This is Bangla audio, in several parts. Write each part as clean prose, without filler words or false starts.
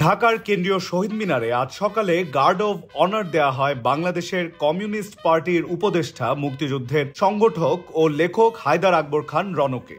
ঢাকার কেন্দ্রীয় শহীদ মিনারে আজ সকালে গার্ড অব অনার দেয়া হয় বাংলাদেশের কমিউনিস্ট পার্টির উপদেষ্টা মুক্তিযুদ্ধের সংগঠক ও লেখক হায়দার আকবর খান রনকে।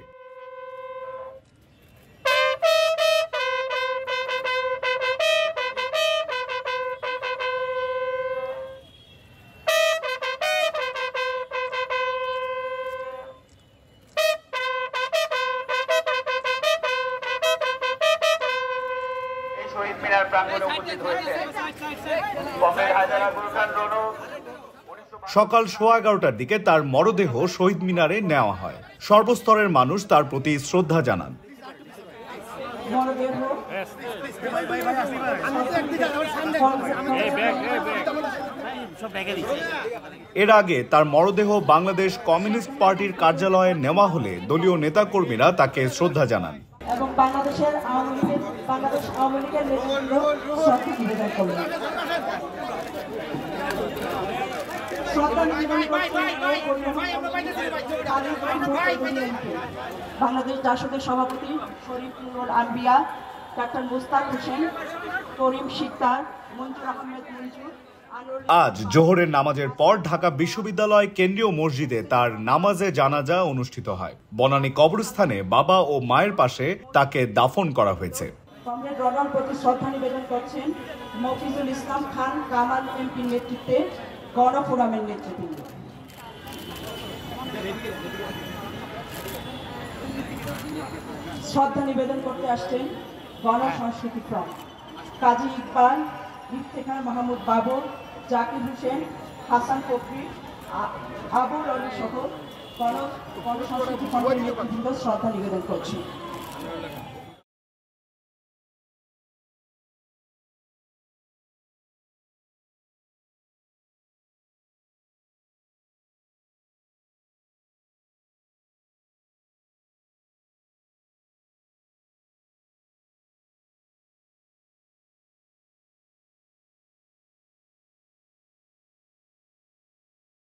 সকাল 11:15টার দিকে তার মরদেহ শহীদ মিনারে নেওয়া হয়। সর্বস্তরের মানুষ তার প্রতি শ্রদ্ধা জানান। এর আগে তার মরদেহ বাংলাদেশ কমিউনিস্ট পার্টির কার্যালয়ে নেওয়া হলে দলীয় নেতাকর্মীরা তাকে শ্রদ্ধা জানান। এবং বাংলাদেশের বাংলাদেশ আওয়ামী লীগের নেতৃত্ব শ্রদ্ধা নিবেদন করলেন। বাংলাদেশ জাসদের সভাপতি শরীফ নুরুল আনবিয়া, ডাক্তার মুস্তাক হোসেন, করিম শিকদার, মঞ্জুর আহমেদ মঞ্জু। আজ জোহরের নামাজের পর ঢাকা বিশ্ববিদ্যালয় কেন্দ্রীয় মসজিদে তার নামাজে জানাজা অনুষ্ঠিত হয়। বনানী কবরস্থানে বাবা ও মায়ের পাশে তাকে দাফন করা হয়েছে। কমরেড রনর প্রতি শ্রদ্ধা নিবেদন করছেন মফিজুল ইসলাম খান কামাল এমপির নেতৃত্বে গণফোরামের নেতৃবৃন্দ। শ্রদ্ধা নিবেদন করতে আসছেন গণসংস্কৃতি ফ্রন্ট, কাজী ইকবাল, ইফতেখার মাহমুদ বাবর, জাকির হোসেন, হাসান ফকরি, আবুল আলী সহ গণসংস্কৃতি ফ্রন্টের নেতৃবৃন্দ শ্রদ্ধা নিবেদন করছেন।